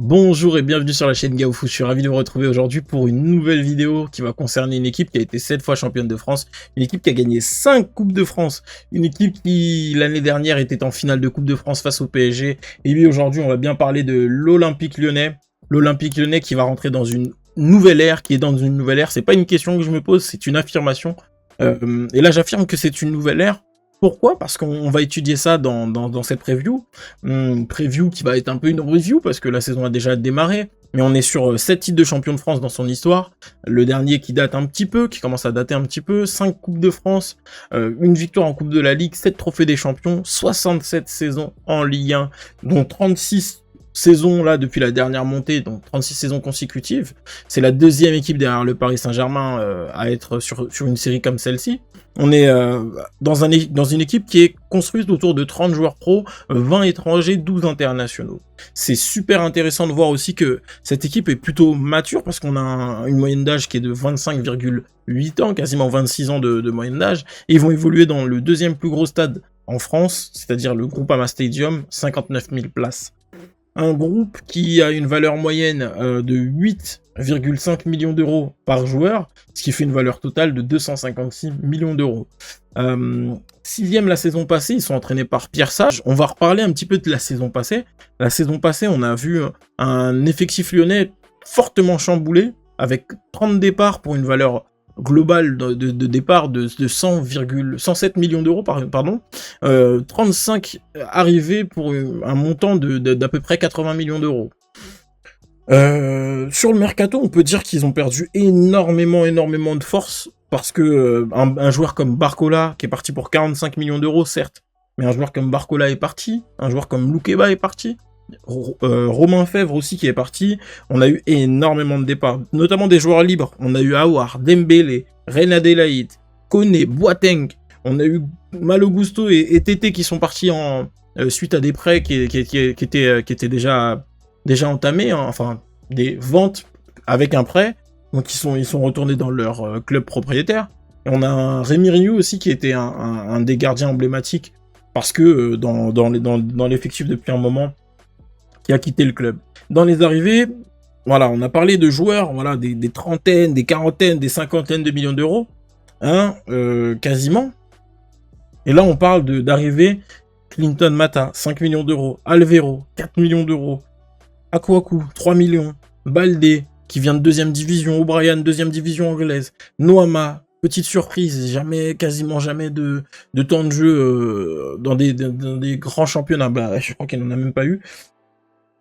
Bonjour et bienvenue sur la chaîne Gaofoot, je suis ravi de vous retrouver aujourd'hui pour une nouvelle vidéo qui va concerner une équipe qui a été 7 fois championne de France, une équipe qui a gagné 5 Coupes de France, une équipe qui l'année dernière était en finale de Coupe de France face au PSG, et puis aujourd'hui on va bien parler de l'Olympique Lyonnais, qui va rentrer dans une nouvelle ère, c'est pas une question que je me pose, c'est une affirmation, et là j'affirme que c'est une nouvelle ère. Pourquoi? Parce qu'on va étudier ça dans cette preview. Preview qui va être un peu une review parce que la saison a déjà démarré. Mais on est sur 7 titres de champion de France dans son histoire. Le dernier qui date un petit peu, qui commence à dater un petit peu. 5 Coupes de France, une victoire en Coupe de la Ligue, 7 trophées des champions, 67 saisons en Ligue 1, dont 36 saisons là depuis la dernière montée, donc 36 saisons consécutives. C'est la deuxième équipe derrière le Paris Saint-Germain à être sur une série comme celle-ci. On est dans une équipe qui est construite autour de 30 joueurs pros, 20 étrangers, 12 internationaux. C'est super intéressant de voir aussi que cette équipe est plutôt mature parce qu'on a une moyenne d'âge qui est de 25,8 ans, quasiment 26 ans de moyenne d'âge. Et ils vont évoluer dans le deuxième plus gros stade en France, c'est-à-dire le Groupama Stadium, 59 000 places. Un groupe qui a une valeur moyenne de 8,5 millions d'euros par joueur, ce qui fait une valeur totale de 256 millions d'euros. Sixième la saison passée, ils sont entraînés par Pierre Sage. On va reparler un petit peu de la saison passée. La saison passée, on a vu un effectif lyonnais fortement chamboulé, avec 30 départs pour une valeur globale de départ de 107 millions d'euros, pardon, 35 arrivées pour un montant d'à peu près 80 millions d'euros. Sur le mercato, on peut dire qu'ils ont perdu énormément de force, parce que un joueur comme Barcola, qui est parti pour 45 millions d'euros, certes, mais un joueur comme Barcola est parti, un joueur comme Loukeba est parti, Romain Fèvre aussi qui est parti. On a eu énormément de départs, notamment des joueurs libres. On a eu Aouar, Dembélé, Reine Adélaïde, Koné, Boateng. On a eu Malo Gusto et Tété qui sont partis suite à des prêts qui étaient déjà entamés, hein, enfin des ventes avec un prêt. Donc ils sont retournés dans leur club propriétaire. Et on a un Rémi Riou aussi qui était un des gardiens emblématiques parce que dans l'effectif depuis un moment, qui a quitté le club. Dans les arrivées, voilà, on a parlé de joueurs, voilà, des trentaines, des quarantaines, des cinquantaines de millions d'euros, hein, quasiment. Et là, on parle d'arrivée Clinton Mata, 5 millions d'euros, Alvero, 4 millions d'euros, Akwaku, 3 millions, Baldé, qui vient de deuxième division, O'Brien, deuxième division anglaise, Noama, petite surprise, quasiment jamais de temps de jeu dans des grands championnats, bah, je crois qu'il n'en a même pas eu.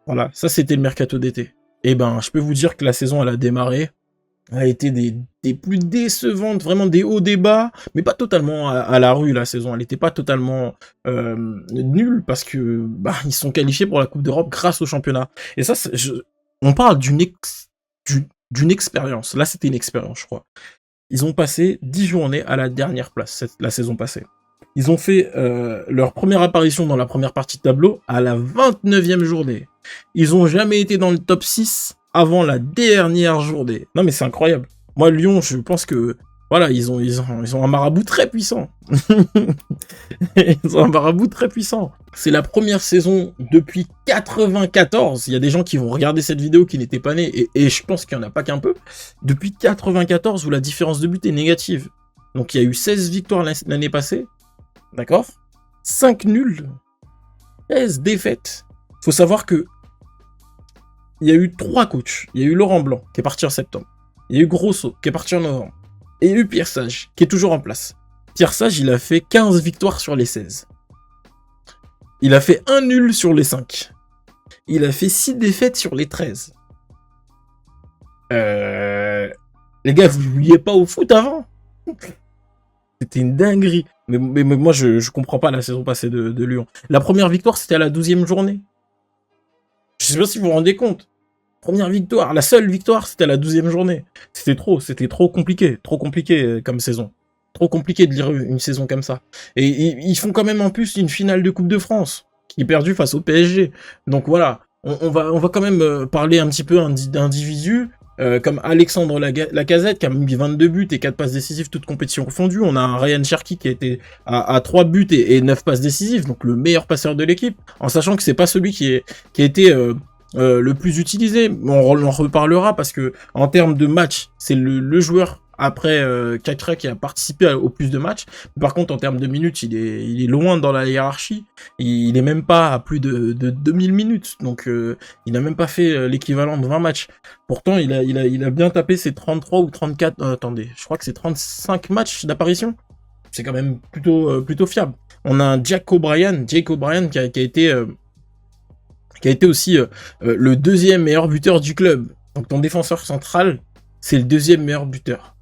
Voilà, ça c'était le mercato d'été. Et ben, je peux vous dire que la saison, elle a démarré. Elle a été des plus décevantes, vraiment des hauts, des bas, mais pas totalement à la rue, la saison. Elle n'était pas totalement nulle, parce que ils sont qualifiés pour la Coupe d'Europe grâce au championnat. Et ça, on parle d'une expérience. Là, c'était une expérience, je crois. Ils ont passé 10 journées à la dernière place, la saison passée. Ils ont fait leur première apparition dans la première partie de tableau à la 29e journée. Ils ont jamais été dans le top 6 avant la dernière journée. Non mais c'est incroyable. Moi, Lyon, je pense que voilà, ils ont un marabout très puissant. Ils ont un marabout très puissant. C'est la première saison depuis 94. Il y a des gens qui vont regarder cette vidéo qui n'étaient pas nés, et je pense qu'il n'y en a pas qu'un peu. Depuis 94 où la différence de but est négative. Donc il y a eu 16 victoires l'année passée. D'accord, 5 nuls, 16 défaites. Faut savoir que il y a eu 3 coachs. Il y a eu Laurent Blanc, qui est parti en septembre. Il y a eu Grosso, qui est parti en novembre. Et il y a eu Pierre Sage, qui est toujours en place. Pierre Sage, il a fait 15 victoires sur les 16. Il a fait 1 nul sur les 5. Il a fait 6 défaites sur les 13. Les gars, vous jouiez pas au foot avant? C'était une dinguerie. Mais moi, je comprends pas la saison passée de Lyon. La première victoire, c'était à la 12e journée. Je sais pas si vous vous rendez compte. Première victoire, la seule victoire, c'était à la 12e journée. C'était trop compliqué comme saison. Trop compliqué de lire une saison comme ça. Et ils font quand même en plus une finale de Coupe de France, qui est perdue face au PSG. Donc voilà, on va quand même parler un petit peu d'individus. Comme Alexandre Lacazette qui a mis 22 buts et 4 passes décisives, toutes compétitions confondues. On a un Ryan Cherki qui a été à 3 buts et 9 passes décisives, donc le meilleur passeur de l'équipe, en sachant que c'est pas celui qui a été le plus utilisé. On en reparlera parce que en termes de match, c'est le joueur après Kakra qui a participé au plus de matchs. Par contre, en termes de minutes, il est loin dans la hiérarchie. Il est même pas à plus de 2000 minutes. Donc, il n'a même pas fait l'équivalent de 20 matchs. Pourtant, il a bien tapé ses 33 ou 34... attendez, je crois que c'est 35 matchs d'apparition. C'est quand même plutôt fiable. On a un Jake O'Brien qui a été aussi le deuxième meilleur buteur du club. Donc ton défenseur central, c'est le deuxième meilleur buteur.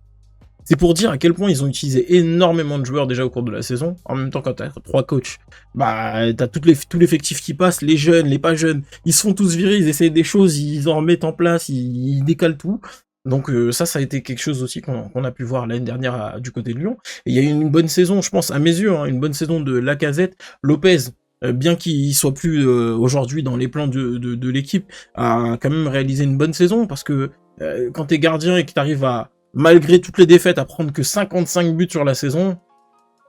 C'est pour dire à quel point ils ont utilisé énormément de joueurs déjà au cours de la saison. En même temps, quand t'as 3 coachs, bah t'as tout l'effectif qui passe, les jeunes, les pas jeunes, ils se font tous virer, ils essayent des choses, ils en remettent en place, ils décalent tout. Donc ça a été quelque chose aussi qu'on a pu voir l'année dernière du côté de Lyon. Et il y a eu une bonne saison, je pense, à mes yeux, une bonne saison de Lacazette, Lopez. Bien qu'il soit plus aujourd'hui dans les plans de l'équipe, a quand même réalisé une bonne saison parce que quand t'es gardien et que t'arrives à, malgré toutes les défaites, à prendre que 55 buts sur la saison,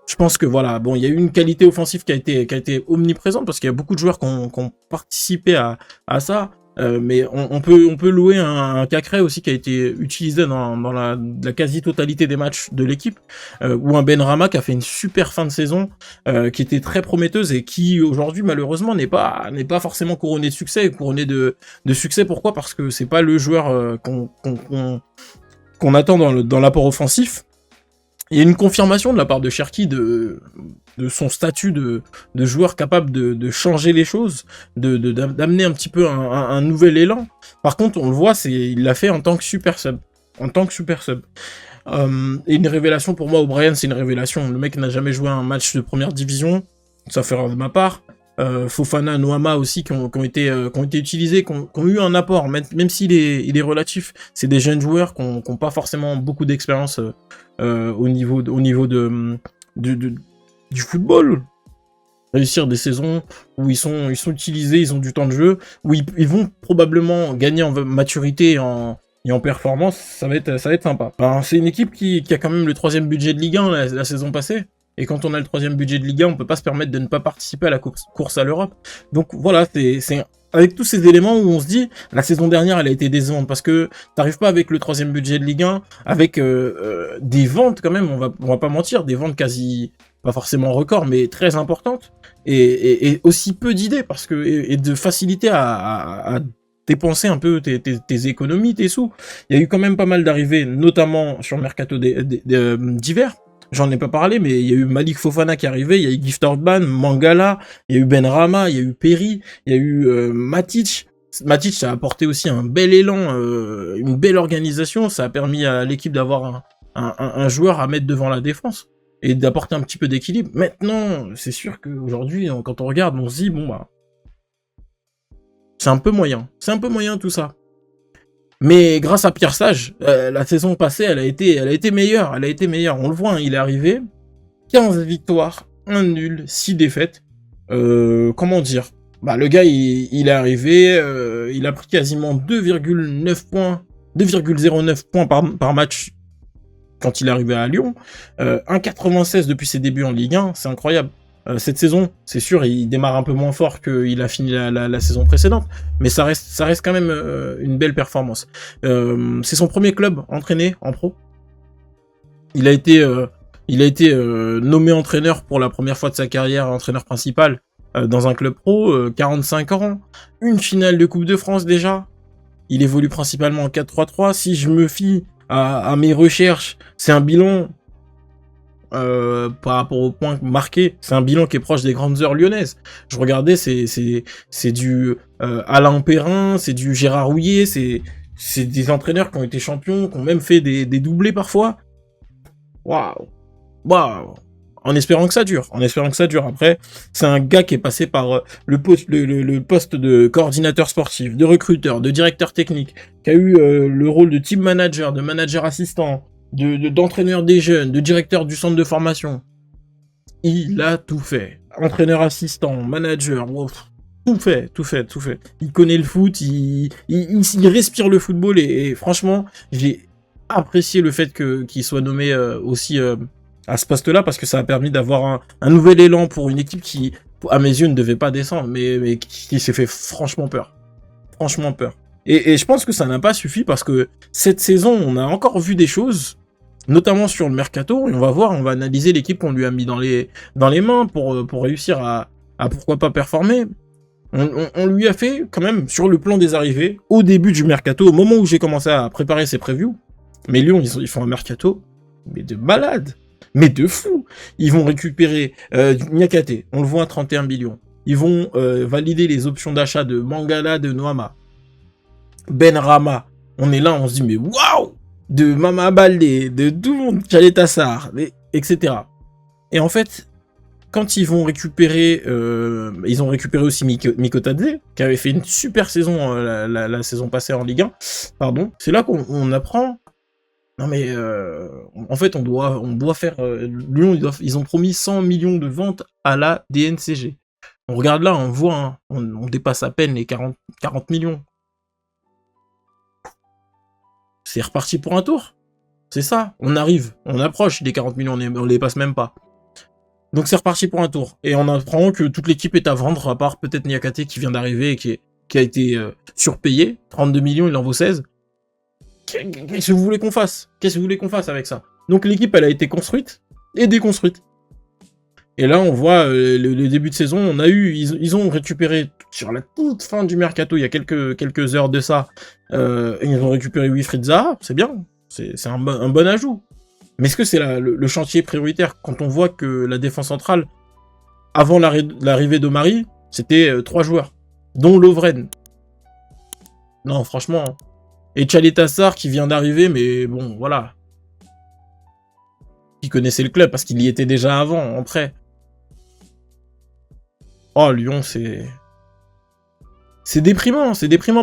je pense que voilà, bon, il y a eu une qualité offensive qui a été omniprésente parce qu'il y a beaucoup de joueurs qui ont participé à ça. Mais on peut louer un Cacré aussi qui a été utilisé dans la quasi-totalité des matchs de l'équipe, ou un Benrahma qui a fait une super fin de saison, qui était très prometteuse et qui aujourd'hui malheureusement n'est pas forcément couronné de succès, couronné de succès. Pourquoi? Parce que c'est pas le joueur qu'on attend dans l'apport offensif. Il y a une confirmation de la part de Cherki de son statut de joueur capable de changer les choses, d'amener un petit peu un nouvel élan. Par contre, on le voit, il l'a fait en tant que super sub. Et une révélation pour moi, O'Brien, c'est une révélation. Le mec n'a jamais joué un match de première division, ça fait erreur de ma part. Fofana, Noama aussi qui ont été utilisés, qui ont eu un apport, même s'il est relatif. C'est des jeunes joueurs qui ont pas forcément beaucoup d'expérience au niveau du football. Réussir des saisons où ils sont utilisés, ils ont du temps de jeu, où ils vont probablement gagner en maturité et en performance, ça va être sympa. Ben, c'est une équipe qui a quand même le 3e budget de Ligue 1 la saison passée. Et quand on a le 3e budget de Ligue 1, on peut pas se permettre de ne pas participer à la course à l'Europe. Donc voilà, c'est avec tous ces éléments où on se dit, la saison dernière, elle a été décevante parce que t'arrives pas avec le 3e budget de Ligue 1, avec des ventes quand même, on va pas mentir, des ventes quasi, pas forcément record, mais très importantes, et aussi peu d'idées, parce que, et de facilité à dépenser un peu tes économies, tes sous. Il y a eu quand même pas mal d'arrivées, notamment sur le mercato d'hiver. J'en ai pas parlé, mais il y a eu Malik Fofana qui est arrivé, il y a eu Gift Orban, Mangala, il y a eu Benrahma, il y a eu Perry, il y a eu Matic. Matic, ça a apporté aussi un bel élan, une belle organisation, ça a permis à l'équipe d'avoir un joueur à mettre devant la défense et d'apporter un petit peu d'équilibre. Maintenant, c'est sûr qu'aujourd'hui, quand on regarde, on se dit, bon bah, c'est un peu moyen tout ça. Mais grâce à Pierre Sage, la saison passée, elle a été meilleure. On le voit, il est arrivé, 15 victoires, 1 nul, 6 défaites. Comment dire? Bah, le gars, il est arrivé, il a pris quasiment 2,9 points, 2,09 points par match quand il est arrivé à Lyon. 1,96 depuis ses débuts en Ligue 1, c'est incroyable. Cette saison, c'est sûr, il démarre un peu moins fort qu'il a fini la saison précédente, mais ça reste quand même une belle performance. C'est son premier club entraîné en pro. Il a été nommé entraîneur pour la première fois de sa carrière, entraîneur principal dans un club pro, 45 ans, une finale de Coupe de France déjà. Il évolue principalement en 4-3-3. Si je me fie à mes recherches, c'est un bilan par rapport aux points marqués, c'est un bilan qui est proche des grandes heures lyonnaises. Je regardais, c'est du Alain Perrin, c'est du Gérard Houllier, c'est des entraîneurs qui ont été champions, qui ont même fait des doublés parfois. Waouh. En espérant que ça dure. Après, c'est un gars qui est passé par le poste de coordinateur sportif, de recruteur, de directeur technique, qui a eu le rôle de team manager, de manager assistant, d'entraîneur des jeunes, de directeur du centre de formation. Il a tout fait. Entraîneur assistant, manager, tout fait. Il connaît le foot, il respire le football et franchement, j'ai apprécié le fait qu'il soit nommé aussi à ce poste-là parce que ça a permis d'avoir un nouvel élan pour une équipe qui, à mes yeux, ne devait pas descendre, mais qui s'est fait franchement peur. franchement peur. Et je pense que ça n'a pas suffi parce que cette saison, on a encore vu des choses, notamment sur le mercato, et on va voir, on va analyser l'équipe qu'on lui a mis dans les mains pour réussir à pourquoi pas performer. On lui a fait quand même, sur le plan des arrivées, au début du mercato, au moment où j'ai commencé à préparer ces previews, mais Lyon, ils font un mercato, mais de malade, mais de fou. Ils vont récupérer Niakate, on le voit à 31 millions. Ils vont valider les options d'achat de Mangala, de Noama, Benrahma. On est là, on se dit, mais waouh! De Mama Baldé, de tout le monde, Khaled Tassar, etc. Et en fait, quand ils vont récupérer, ils ont récupéré aussi Mikotadze, qui avait fait une super saison la saison passée en Ligue 1, pardon. C'est là qu'on apprend. Non mais, en fait, on doit faire, Lyon, ils ont promis 100 millions de ventes à la DNCG. On regarde là, on voit, hein, on dépasse à peine les 40 millions. C'est reparti pour un tour. C'est ça, on arrive, on approche des 40 millions, on les passe même pas. Donc c'est reparti pour un tour. Et on apprend que toute l'équipe est à vendre, à part peut-être Niakate qui vient d'arriver et qui a été surpayé. 32 millions, il en vaut 16. Qu'est-ce que vous voulez qu'on fasse? Qu'est-ce que vous voulez qu'on fasse avec ça? Donc l'équipe, elle a été construite et déconstruite. Et là, on voit le début de saison, ils ont récupéré sur la toute fin du mercato, il y a quelques heures de ça, ils ont récupéré Wilfried Zaha, c'est bien, c'est un bon ajout. Mais est-ce que c'est le chantier prioritaire quand on voit que la défense centrale, avant l'arrivée d'Omari, c'était 3 joueurs, dont Lovren. Non, franchement. Et Khaled Tassar qui vient d'arriver, mais bon, voilà. Il connaissait le club parce qu'il y était déjà avant, en prêt. Oh, Lyon, c'est déprimant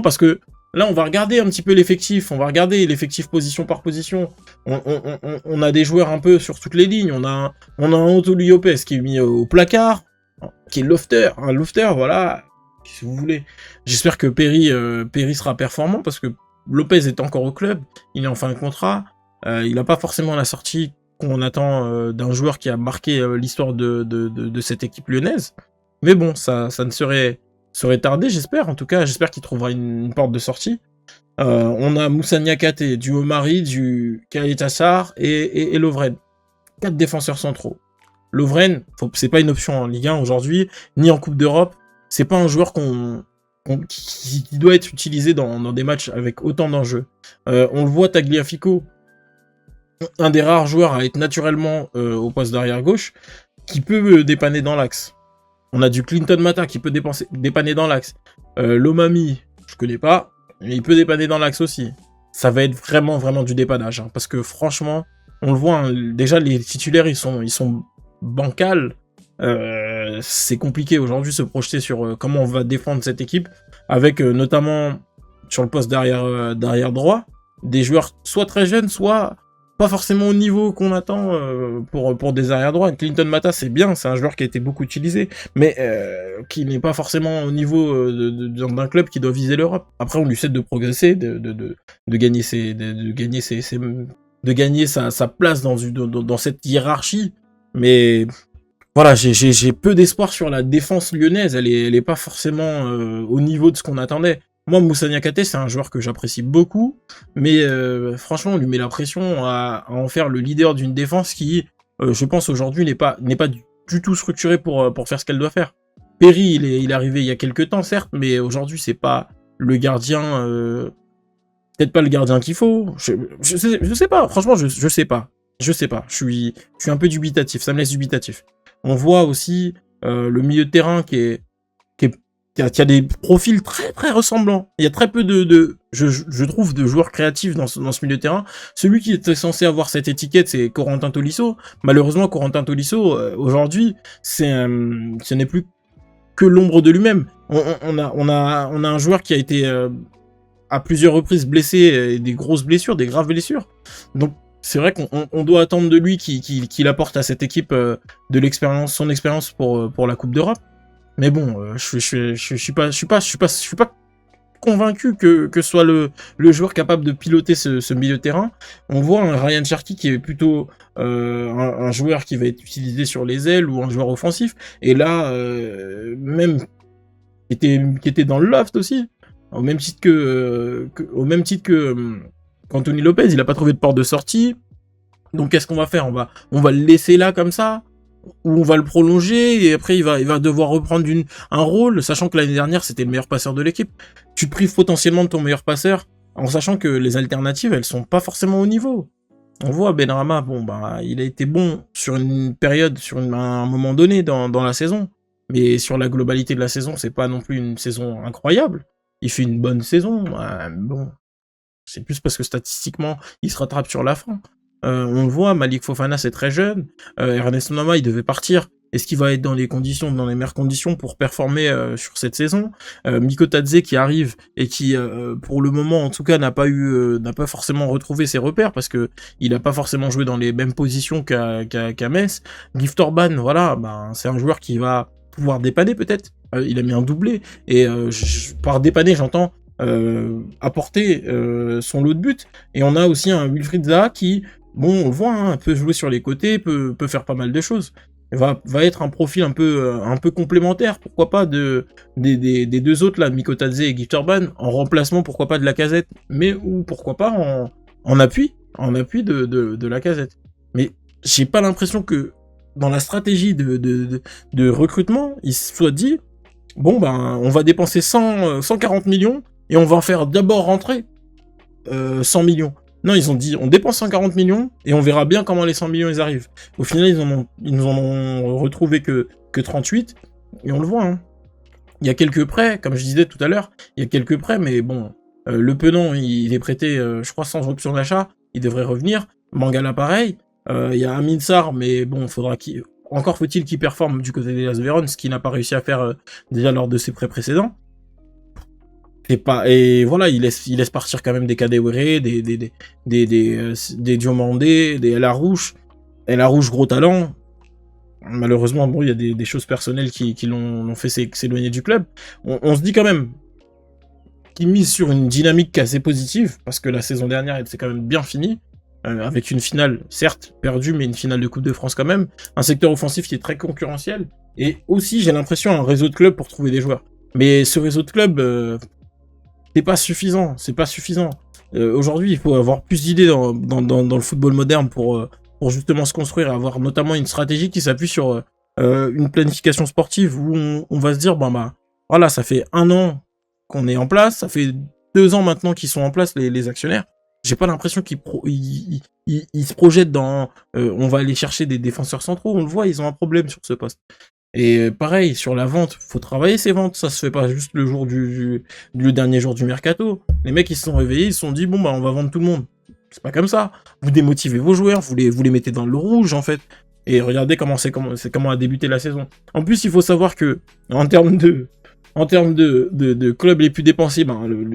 parce que là, on va regarder un petit peu l'effectif, on va regarder l'effectif position par position. On a des joueurs un peu sur toutes les lignes. On a un Anthony Lopez qui est mis au placard, qui est lofter, un lofter, voilà, si vous voulez. J'espère que Perry sera performant parce que Lopez est encore au club, il est en fin de contrat, il n'a pas forcément la sortie qu'on attend d'un joueur qui a marqué l'histoire de cette équipe lyonnaise. Mais bon, ça ne serait tardé, j'espère. En tout cas, j'espère qu'il trouvera une porte de sortie. On a Moussa Niakate, du Omari, du Khaled Tassar et Lovren. 4 défenseurs centraux. Lovren, c'est pas une option en Ligue 1 aujourd'hui, ni en Coupe d'Europe. C'est pas un joueur qui doit être utilisé dans des matchs avec autant d'enjeux. On le voit, Tagliafico, un des rares joueurs à être naturellement au poste d'arrière gauche, qui peut dépanner dans l'axe. On a du Clinton Mata qui peut dépanner dans l'axe. Lomami, je connais pas, mais il peut dépanner dans l'axe aussi. Ça va être vraiment du dépannage, hein, parce que franchement, on le voit, hein, déjà les titulaires ils sont bancals. C'est compliqué aujourd'hui de se projeter sur comment on va défendre cette équipe, avec notamment sur le poste d'arrière droit, des joueurs soit très jeunes, soit pas forcément au niveau qu'on attend pour des arrière droits. Clinton Mata, c'est bien, c'est un joueur qui a été beaucoup utilisé, mais qui n'est pas forcément au niveau d'un club qui doit viser l'Europe. Après, on lui souhaite de progresser, de gagner sa place dans cette hiérarchie, mais voilà, j'ai peu d'espoir sur la défense lyonnaise. Elle est pas forcément au niveau de ce qu'on attendait. Moi, Moussa Niakate, c'est un joueur que j'apprécie beaucoup, mais franchement, on lui met la pression à en faire le leader d'une défense qui, je pense aujourd'hui, n'est pas du tout structurée pour faire ce qu'elle doit faire. Perry, il est arrivé il y a quelques temps, certes, mais aujourd'hui, c'est pas le gardien, peut-être pas le gardien qu'il faut. Je sais pas, franchement, je sais pas. Je suis un peu dubitatif, ça me laisse dubitatif. On voit aussi le milieu de terrain qui a des profils très ressemblants. Il y a très peu je trouve, de joueurs créatifs dans ce milieu de terrain. Celui qui était censé avoir cette étiquette, c'est Corentin Tolisso. Malheureusement, Corentin Tolisso, aujourd'hui, ce n'est plus que l'ombre de lui-même. On a un joueur qui a été à plusieurs reprises blessé, et des grosses blessures, des graves blessures. Donc, c'est vrai qu'on doit attendre de lui qu'il apporte à cette équipe de l'expérience, son expérience pour la Coupe d'Europe. Mais bon, je suis pas convaincu que ce soit le joueur capable de piloter ce milieu de terrain. On voit un Ryan Cherki qui est plutôt un joueur qui va être utilisé sur les ailes ou un joueur offensif. Et là, même qui était dans le loft aussi. qu'Anthony Lopez, il a pas trouvé de porte de sortie. Donc qu'est-ce qu'on va faire? On va le laisser là comme ça, ou on va le prolonger et après il va devoir reprendre un rôle, sachant que l'année dernière c'était le meilleur passeur de l'équipe. Tu te prives potentiellement de ton meilleur passeur, en sachant que les alternatives elles sont pas forcément au niveau. On voit Benrahma, bon bah il a été bon sur une période, un moment donné dans la saison, mais sur la globalité de la saison c'est pas non plus une saison incroyable. Il fait une bonne saison, bon c'est plus parce que statistiquement il se rattrape sur la fin. On le voit, Malik Fofana c'est très jeune, Ernest Mama il devait partir, est-ce qu'il va être dans les meilleures conditions pour performer sur cette saison? Miko Tadze qui arrive et qui pour le moment en tout cas n'a pas forcément retrouvé ses repères parce que il a pas forcément joué dans les mêmes positions qu'à Metz. Gift Orban, voilà, c'est un joueur qui va pouvoir dépanner peut-être, il a mis un doublé et par dépanner j'entends apporter son lot de buts, et on a aussi un Wilfried Zaha qui, bon, on le voit, hein, peut jouer sur les côtés, peut faire pas mal de choses. Va être un profil un peu complémentaire, pourquoi pas, des deux autres, là, Miko Tadze et Gift Orban, en remplacement, pourquoi pas, de Lacazette, mais ou pourquoi pas en appui de Lacazette. Mais j'ai pas l'impression que dans la stratégie de recrutement, il se soit dit, bon, on va dépenser 140 millions, et on va en faire d'abord rentrer 100 millions. Non, ils ont dit, on dépense 140 millions, et on verra bien comment les 100 millions ils arrivent. Au final, ils nous en ont retrouvé que 38, et on le voit, hein. Il y a quelques prêts, comme je disais tout à l'heure, il y a quelques prêts, mais bon, Le Penant, il est prêté, je crois, sans option d'achat, il devrait revenir. Mangala, pareil. Il y a Amin Sarr, mais bon, encore faut-il qu'il performe du côté des Las Véron, ce qu'il n'a pas réussi à faire déjà lors de ses prêts précédents. Et voilà, il laisse partir quand même des Kadewere, des Diomandé, des La Rouge, gros talent. Malheureusement, bon, il y a des choses personnelles qui l'ont fait s'éloigner du club. On se dit quand même qu'il mise sur une dynamique assez positive, parce que la saison dernière, elle s'est quand même bien finie, avec une finale, certes, perdue, mais une finale de Coupe de France quand même, un secteur offensif qui est très concurrentiel, et aussi, j'ai l'impression, un réseau de clubs pour trouver des joueurs. Mais ce réseau de clubs, c'est pas suffisant. Aujourd'hui, il faut avoir plus d'idées dans le football moderne pour justement se construire, avoir notamment une stratégie qui s'appuie sur une planification sportive où on va se dire, voilà, ça fait 1 an qu'on est en place, ça fait 2 ans maintenant qu'ils sont en place, les actionnaires. J'ai pas l'impression qu'ils se projettent dans on va aller chercher des défenseurs centraux. On le voit, ils ont un problème sur ce poste. Et pareil, sur la vente, faut travailler ses ventes, ça se fait pas juste le jour le dernier jour du mercato. Les mecs, ils se sont réveillés, ils se sont dit, bon, on va vendre tout le monde. C'est pas comme ça. Vous démotivez vos joueurs, vous les mettez dans le rouge, en fait. Et regardez comment a débuté la saison. En plus, il faut savoir que, en termes de clubs les plus dépensés,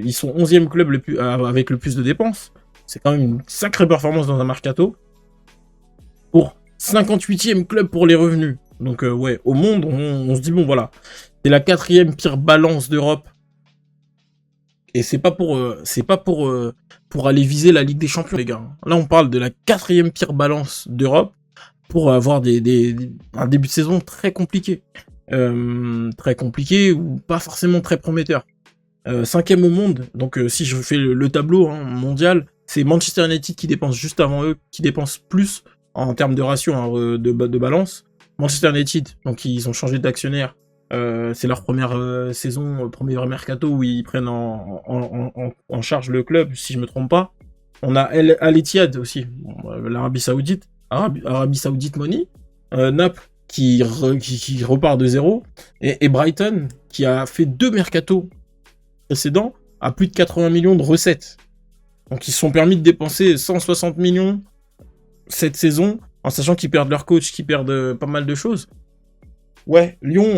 ils sont 11e club avec le plus de dépenses. C'est quand même une sacrée performance dans un mercato. Pour 58e club pour les revenus. Donc ouais, au monde, on se dit, bon voilà, c'est la 4e pire balance d'Europe. Et c'est pas pour aller viser la Ligue des Champions, les gars. Là, on parle de la 4e pire balance d'Europe pour avoir un début de saison très compliqué. Très compliqué ou pas forcément très prometteur. 5e au monde, donc si je fais le tableau mondial, c'est Manchester United qui dépense juste avant eux, qui dépense plus en termes de ratio de balance. Manchester United, donc ils ont changé d'actionnaire. C'est leur première saison, premier mercato où ils prennent en charge le club, si je me trompe pas. On a Al Ittihad aussi, l'Arabie Saoudite, Arabie Saoudite Money, Naples qui repart de zéro, et Brighton qui a fait 2 mercatos précédents à plus de 80 millions de recettes. Donc ils se sont permis de dépenser 160 millions cette saison, en sachant qu'ils perdent leur coach, qu'ils perdent pas mal de choses. Ouais, Lyon,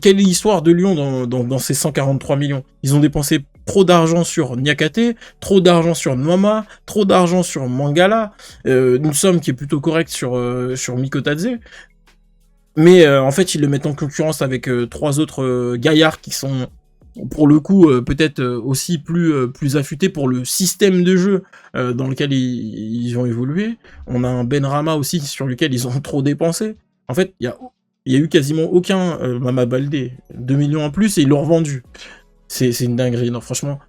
quelle est l'histoire de Lyon dans ces 143 millions? Ils ont dépensé trop d'argent sur Niakate, trop d'argent sur Nwama, trop d'argent sur Mangala, une somme qui est plutôt correcte sur Miko Tadze. Mais en fait, ils le mettent en concurrence avec 3 autres gaillards qui sont, pour le coup, peut-être aussi plus affûtés pour le système de jeu dans lequel ils ont évolué. On a un Benrahma aussi sur lequel ils ont trop dépensé. En fait, il y a eu quasiment aucun Mama Baldé, 2 millions en plus, et ils l'ont revendu. C'est une dinguerie, non, franchement.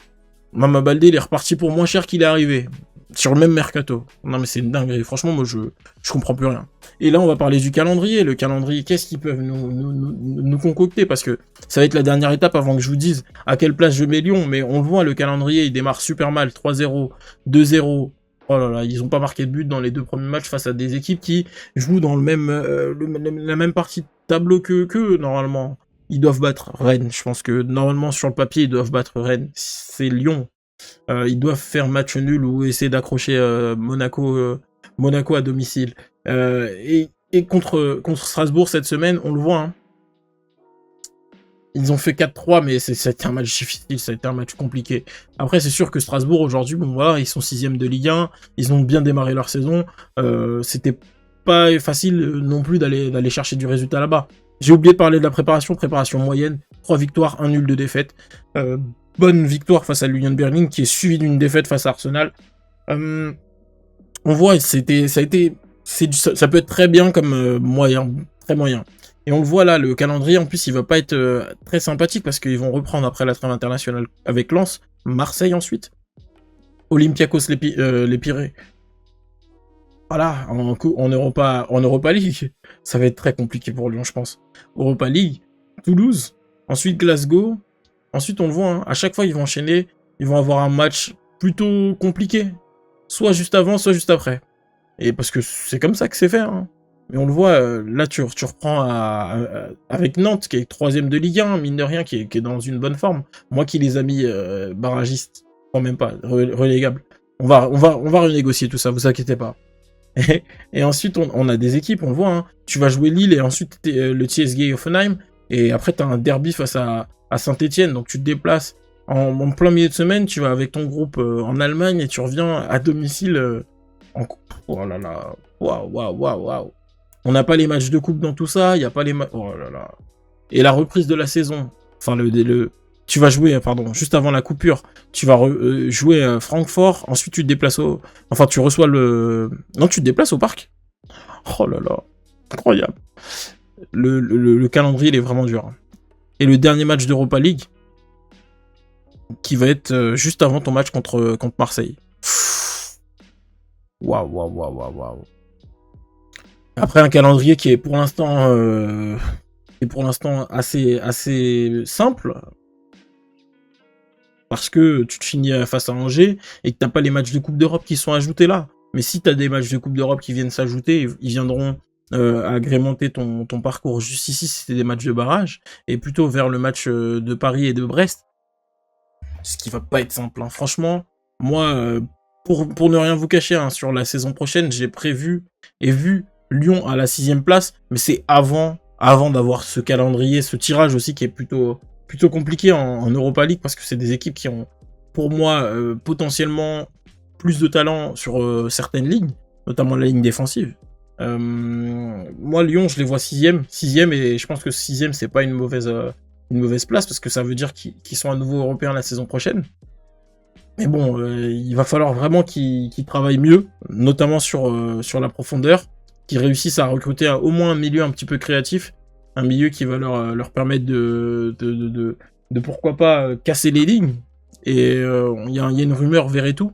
Mama Baldé, il est reparti pour moins cher qu'il est arrivé. Sur le même mercato. Non, mais c'est une dinguerie. Franchement, moi, je comprends plus rien. Et là, on va parler du calendrier. Le calendrier, qu'est-ce qu'ils peuvent nous concocter? Parce que ça va être la dernière étape avant que je vous dise à quelle place je mets Lyon. Mais on le voit, le calendrier, il démarre super mal. 3-0, 2-0. Oh là là, ils ont pas marqué de but dans les 2 premiers matchs face à des équipes qui jouent dans le même, la même partie de tableau que normalement. Ils doivent battre Rennes. Je pense que normalement, sur le papier, ils doivent battre Rennes. C'est Lyon. Ils doivent faire match nul ou essayer d'accrocher Monaco à domicile. Et contre Strasbourg cette semaine, on le voit. Hein. Ils ont fait 4-3, mais c'était un match difficile, ça a été un match compliqué. Après, c'est sûr que Strasbourg, aujourd'hui, bon voilà, ils sont 6e de Ligue 1, ils ont bien démarré leur saison. C'était pas facile non plus d'aller chercher du résultat là-bas. J'ai oublié de parler de la préparation moyenne, 3 victoires, 1 nul de défaite. Bonne victoire face à l'Union Berlin, qui est suivie d'une défaite face à Arsenal. On voit, ça peut être très bien comme moyen, très moyen. Et on le voit là, le calendrier, en plus, il va pas être très sympathique parce qu'ils vont reprendre après la trêve internationale avec Lens, Marseille ensuite, Olympiakos les Pirées. Voilà, en Europa League, ça va être très compliqué pour Lyon, je pense. Europa League, Toulouse, ensuite Glasgow. Ensuite, on le voit, hein, à chaque fois, ils vont enchaîner, ils vont avoir un match plutôt compliqué. Soit juste avant, soit juste après. Et parce que c'est comme ça que c'est fait. Hein. Mais on le voit, là, tu reprends avec Nantes, qui est 3e de Ligue 1, mine de rien, qui est dans une bonne forme. Moi qui les ai mis barragistes, quand même pas, relégables. On va renégocier tout ça, vous inquiétez pas. Et ensuite, on a des équipes, on le voit. Hein. Tu vas jouer Lille et ensuite le TSG Hoffenheim. Et après, tu as un derby face à Saint-Etienne. Donc, tu te déplaces en plein milieu de semaine. Tu vas avec ton groupe en Allemagne et tu reviens à domicile en coupe. Oh là là. Waouh. On n'a pas les matchs de coupe dans tout ça. Il n'y a pas les matchs. Oh là là. Et la reprise de la saison. Enfin, tu vas jouer, pardon, juste avant la coupure. Tu vas jouer Francfort. Ensuite, tu te déplaces Enfin, tu reçois Non, tu te déplaces au parc. Oh là là. Incroyable. Le calendrier, il est vraiment dur. Et le dernier match d'Europa League, qui va être juste avant ton match contre Marseille. Waouh. Après, un calendrier qui est pour l'instant assez simple. Parce que tu te finis face à Angers et que t'as pas les matchs de Coupe d'Europe qui sont ajoutés là. Mais si t'as des matchs de Coupe d'Europe qui viennent s'ajouter, ils viendront agrémenter ton parcours. Juste ici, c'était des matchs de barrage, et plutôt vers le match de Paris et de Brest. Ce qui va pas être simple. Hein. Franchement, moi, pour ne rien vous cacher, hein, sur la saison prochaine, j'ai prévu et vu Lyon à la 6e place, mais c'est avant d'avoir ce calendrier, ce tirage aussi qui est plutôt compliqué en Europa League, parce que c'est des équipes qui ont, pour moi, potentiellement plus de talent sur certaines lignes, notamment la ligne défensive. Moi, Lyon, je les vois 6e, et je pense que 6e, c'est pas une mauvaise place, parce que ça veut dire qu'ils sont à nouveau européens la saison prochaine. Mais bon, il va falloir vraiment qu'ils travaillent mieux, notamment sur la profondeur, qu'ils réussissent à recruter au moins un milieu un petit peu créatif, un milieu qui va leur permettre de pourquoi pas casser les lignes. Et il y a une rumeur Verretou.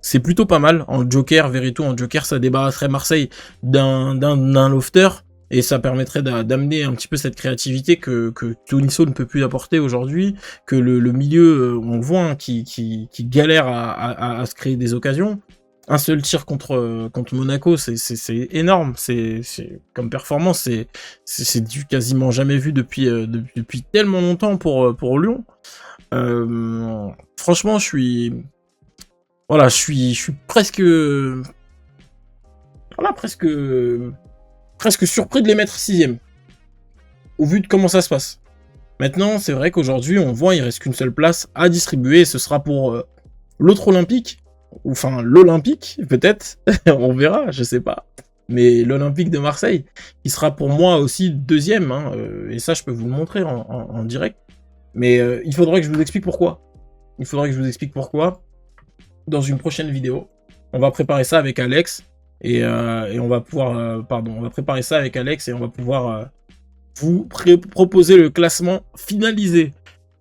C'est plutôt pas mal en Joker, Verretou en Joker, ça débarrasserait Marseille d'un lofter, et ça permettrait d'amener un petit peu cette créativité que Tolisso ne peut plus apporter aujourd'hui, que le milieu, on le voit, hein, qui galère à se créer des occasions. Un seul tir contre Monaco, c'est énorme, c'est comme performance, c'est du quasiment jamais vu depuis tellement longtemps pour Lyon. Franchement, je suis presque surpris de les mettre 6e, au vu de comment ça se passe. Maintenant, c'est vrai qu'aujourd'hui, on voit, il reste qu'une seule place à distribuer, et ce sera pour l'autre Olympique, enfin l'Olympique, peut-être, on verra, je sais pas. Mais l'Olympique de Marseille, il sera pour moi aussi 2e, hein, et ça, je peux vous le montrer en direct. Mais il faudrait que je vous explique pourquoi. Dans une prochaine vidéo. On va préparer ça avec Alex, et on va pouvoir... on va préparer ça avec Alex, et on va pouvoir vous proposer le classement finalisé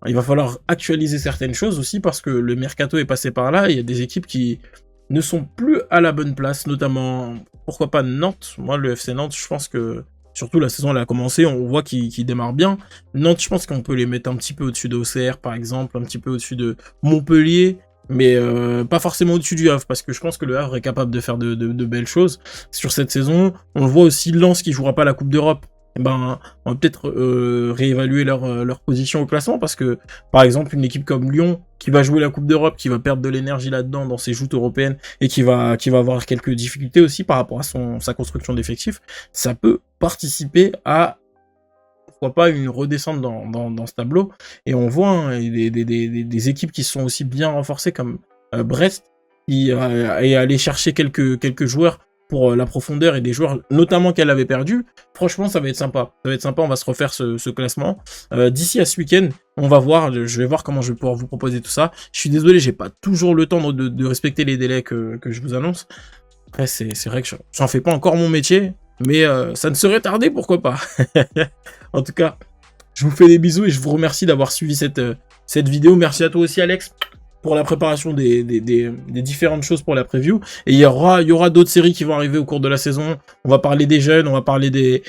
il va falloir actualiser certaines choses aussi parce que le mercato est passé par là. Il y a des équipes qui ne sont plus à la bonne place, notamment, pourquoi pas Nantes. Moi, le FC Nantes, je pense que, surtout la saison elle a commencé, on voit qu'il démarre bien. Nantes, je pense qu'on peut les mettre un petit peu au-dessus de OCR, par exemple, un petit peu au-dessus de Montpellier, mais pas forcément au-dessus du Havre, parce que je pense que le Havre est capable de faire de belles choses sur cette saison. On le voit aussi, Lens qui jouera pas la Coupe d'Europe. Eh ben, on va peut-être réévaluer leur position au classement, parce que, par exemple, une équipe comme Lyon, qui va jouer la Coupe d'Europe, qui va perdre de l'énergie là-dedans dans ses joutes européennes, et qui va avoir quelques difficultés aussi par rapport à sa construction d'effectifs, ça peut participer à, pourquoi pas, une redescente dans ce tableau. Et on voit hein, des équipes qui sont aussi bien renforcées, comme Brest, qui est allé chercher quelques joueurs pour la profondeur, et des joueurs notamment qu'elle avait perdu. Franchement, ça va être sympa. Ça va être sympa, on va se refaire ce classement. D'ici à ce week-end, on va voir, je vais voir comment je vais pouvoir vous proposer tout ça. Je suis désolé, j'ai pas toujours le temps de respecter les délais que je vous annonce. Après, c'est vrai que j'en fais pas encore mon métier, mais ça ne serait tardé, pourquoi pas. En tout cas, je vous fais des bisous et je vous remercie d'avoir suivi cette vidéo. Merci à toi aussi, Alex, pour la préparation des différentes choses pour la preview. Et il y aura d'autres séries qui vont arriver au cours de la saison. On va parler des jeunes, on va parler de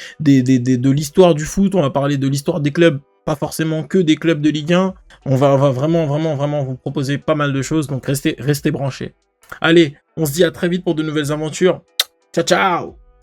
l'histoire du foot, on va parler de l'histoire des clubs, pas forcément que des clubs de Ligue 1. On va vraiment vous proposer pas mal de choses, donc restez branchés. Allez, on se dit à très vite pour de nouvelles aventures. Ciao, ciao!